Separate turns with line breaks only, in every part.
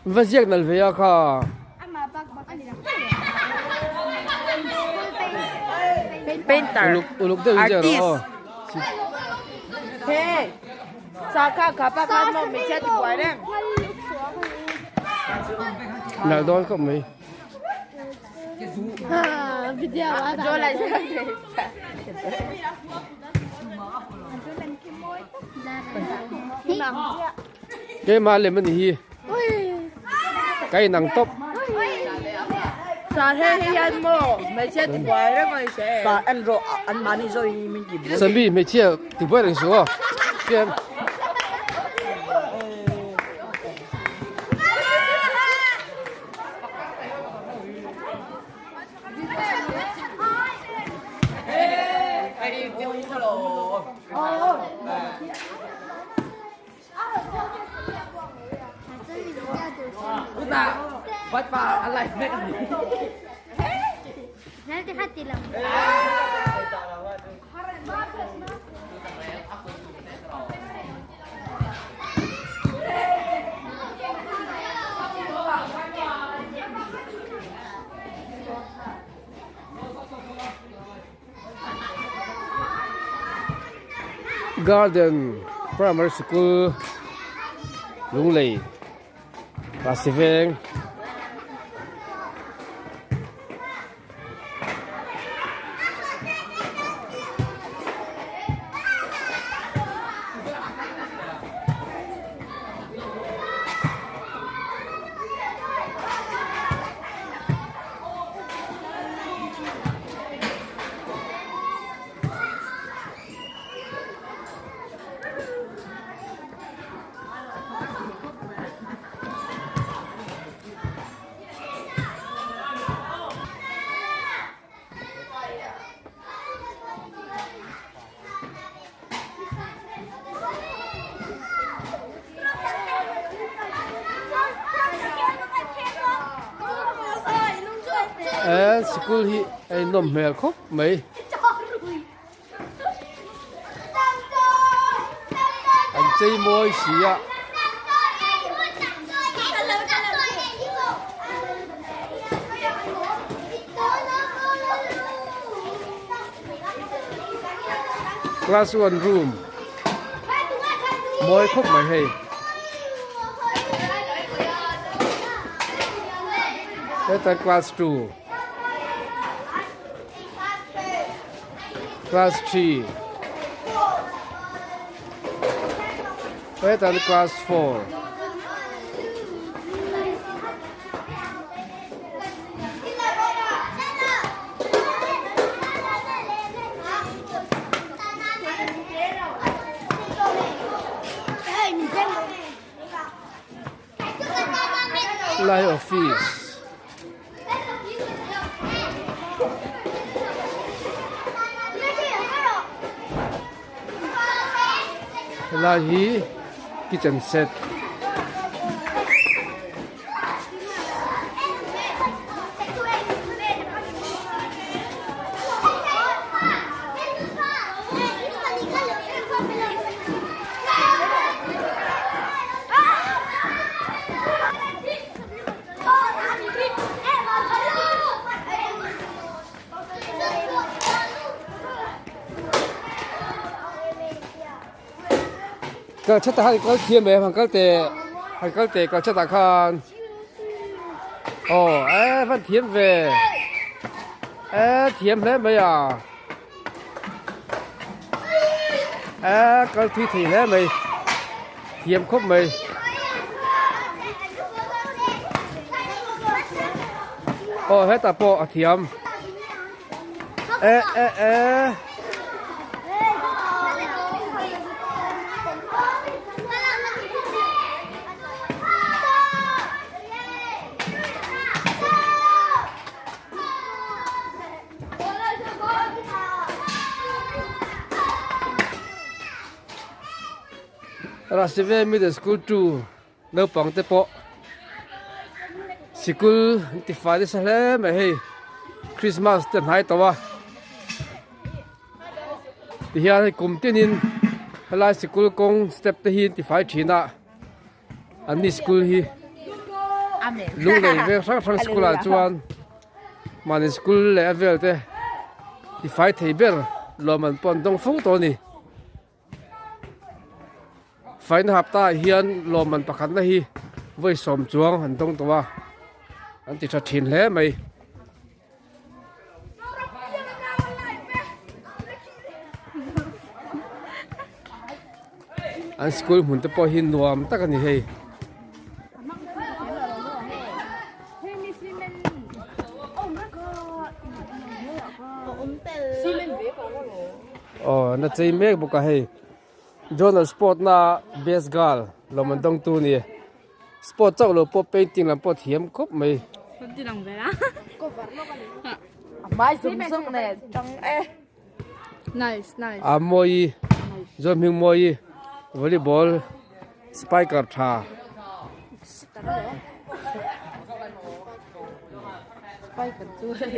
vẫn giết nở về à cả
painter artist hey sao cả các bạn nó mới chết quái đấy
nào đó có mấy
rồi lại
cái mà lên mình hi cái nằng top
sao thế anh mô mới chết quái đấy mày sẽ sao anh rồi anh mà đi rồi mình chỉ
sân bi mấy chia thì bớt được số xem Bắt bà ăn lại mẹ
Nanti hati lang.
Garden Primary School Lũng Lì Rahsiveng school hi ai nom mel khóc mấy anh chơi môi xí ạ class 1 room môi khóc mày hay that's class 2 class 3 that's class 4 Live office là hi kitchen set cái chất ta hay có thiên về hàng cái tệ có chất ta khan vẫn thiên về thiên đấy mấy à cái thi thì đấy mày thiên khúc mày hết ta bộ thiên Rahsiveng Middle School 2 lớp bằng tế bộ sikul ti fa de sale me hey Christmas ten hai tawa ti hian kum tin in hala sikul kong step te hin ti fai thina อันนี้สกุลฮีลุงเลยเวลทั้งสกุลจวนมันสกุลเลยเวลเตะที่ไฟเทเบิลรวมมันปนตรงฟุ้งตัวนี้ไฟนับตาเฮียนรวมมันประคันได้ฮีไว้สมจวงหันตรงตัวอันที่ชัดเจนแล้วไหมอันสกุลหุ่นตะปอหินนวมตะกันนี่เฮอ๋อน่าจะเมฆบุกเฮโจนสปอร์ตน่าเบสกอลเรามันต้องตัวนี้สปอร์ตเจ้าเราพอเป็นจริงแล้วพอเทียมครบไหม
ไม่สุ่มๆเนี่ยจังnice
อามวยจอมหิงมวยวอลเลย์บอลสไปเกอร์ท่า
ไปกันด้วย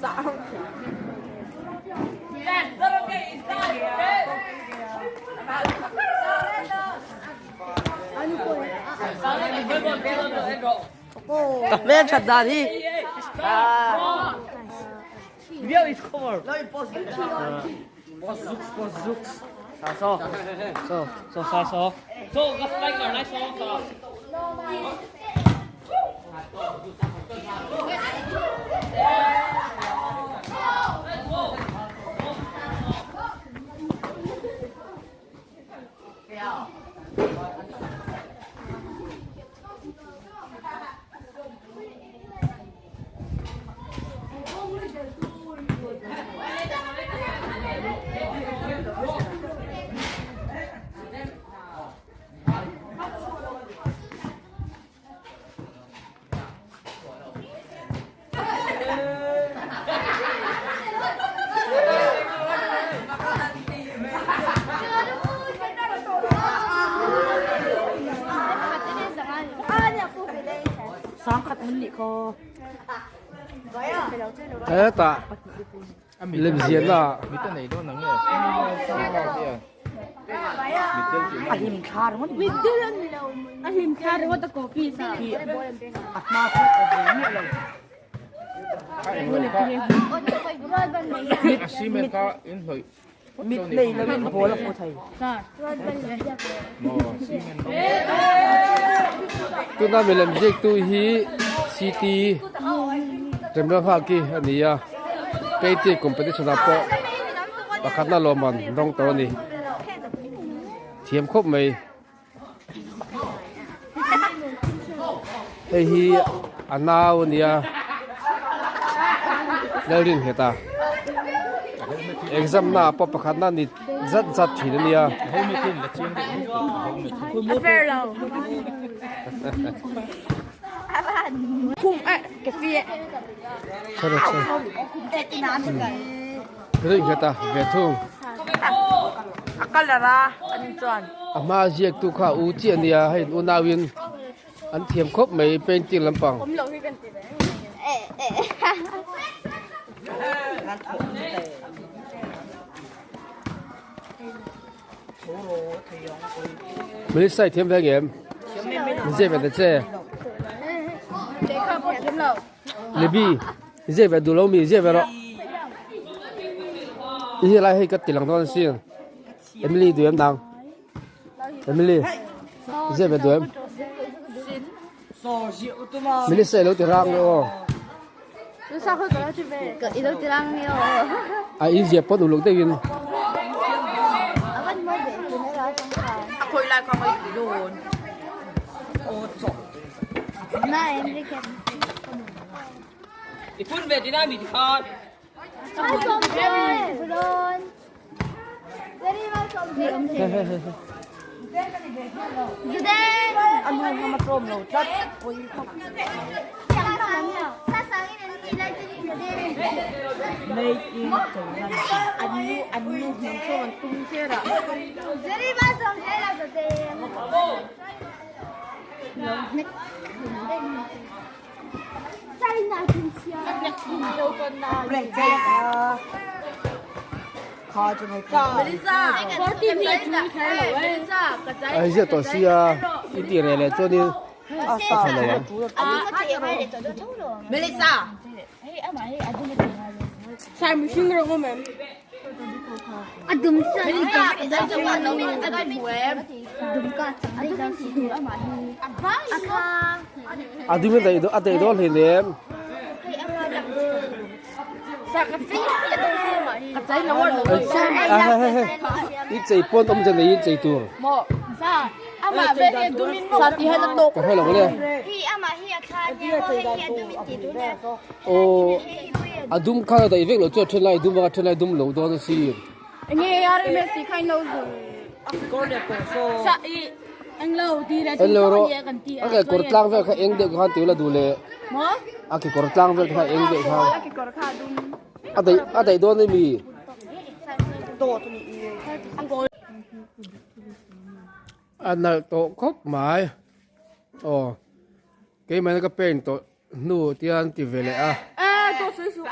สาวเล่นชัดดาที่เดี๋ยว is cover แล้ว post zooks ซอก็สไลด์ก่อนนะซอสองขัดมันหลีคอ
ตาเล่มเสียนละ
อาหิมคาร์มันอาหิมคาร์ว่าตะโกพี่สิอัดมาพูดกับเนี่ยเลยมิดเลยแล้วเป็นโบลโคไทย
ตัวนั้นเป็นเล่มเจ็กตัวฮีซีทีเต็มเรื่องภาคีอันนี้อ่ะไปที่คอมเพลชันappoประคันน่ารวมมันต้องตัวนี้เทียมครบไหมไอ้ฮีอันน่าวันนี้แล้วเรียนเหตุ exam น่ะพอประคันน่ะนี่จัดทีนี้อ่ะ
พุ่งกาแฟ
ใช่เรื่องเหตุเวทุง
ก็ละละอันนี้จวน
อามาเรียกตุข้าอูเจียนเนี่ยให้อุนาวินอันเทียมครบไหมเป็นจริงลำปังไม่ได้ใส่เทียมแรงเอ็มไม่ใช่แบบนั้นใช่เลบี้ไม่ใช่แบบดูแล้วมีใช่แบบหรอนี่อะไรให้กัดติลังตอนนี้เอมิลี่ดูยังดังเอมิลี่ไม่ใช่แบบดูยังไม่ได้ใส่แล้วติรังเลยอ่ะอีเจี๊ยบพอดูลูกได้ยิน
คุยไล่ความไม่โดนโอ้จบน่าเอ็มดิแคป
อีพุ่นเวทีน่ามีทอด
ส้มส้มเลยโดนเดี๋ยวนี้มาส้มเดี๋ยวจุดเด่นอันนู้นเขามาต้มเราจัดโอ้ยเขาอย่างนั้นเนี่ยซาซาอินนี่ได้จริงเด่นไม่จริงจังนะอันนี้เห็นชอบมันตุ้งเชื่อละเดี๋ยวนี้มาส้มเดี๋ยวเราจะเด่น Break check khó cho người ta.
ai giờ tổ si à ít tiền này là cho nên sao phải là
Melissa.
Sai mình xin rồi không em?
à đúng rồi đây đó thì em ít chạy pon ông chân này ít chạy tuồng có hay là cái này ô à đúng khá là tại việc là cho trên lại đúng lâu đó là gì
Nghe ai mà xí khai lâu rồi.
Con đẹp cổ số.
Sa y anh lâu đi ra
anh lâu rồi
gì gần tí.
cái cột lang về cái anh được hai tiểu là đủ lệ
Mo?
cái cột lang về cái anh được hai
Cái cor kha dum.
đây đó này mi
Tổ tụi nhỉ.
Anh có
anh là tổ khóc mãi ồ cái này cái pen tổ nu tiền thì về lại
to suy suy.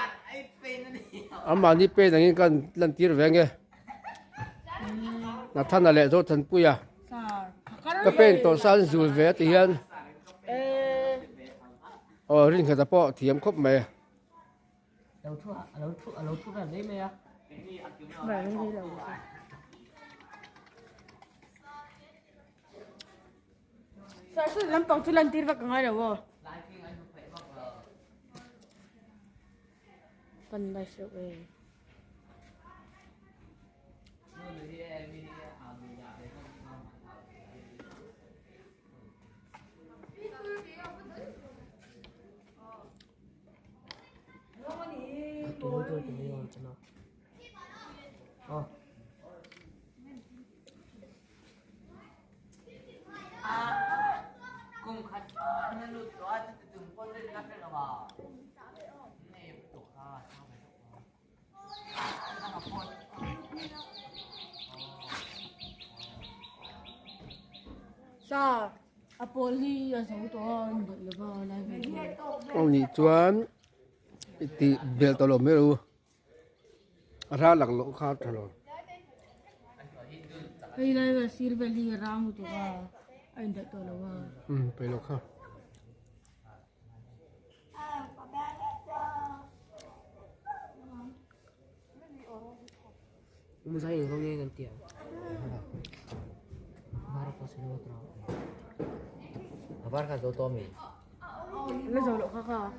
mà đi pen này cái lần tiền về nghe là thân là lệ rồi thân bùi à cái pen tổ san dù về thì hiện riêng cái tập thì em khóc mày
Lâu thuốc là đấy mày à?
Sa suy lắm tông lần tí vào ngay rồi. Phần đây sự về.
Cùng khách nên lụt đó thì từng con lên ngắt lên là bà. Này tổ kha
Sa Apoli ya sau to được vào lại.
ông nhị chuan thì bel tao lo mero ra lạc lộ khá thật rồi
Hey lai va sir veli ram to ga. Anh đã to lo.
phải lộ khá
Không sai không nghe gần tiền. Baru pas lu terang. Apa kan to mi?
Nó rồi lộ kha kha.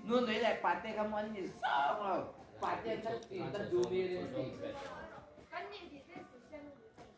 Nun đấy là party kamu ini sao? Party kan kita dulu ni.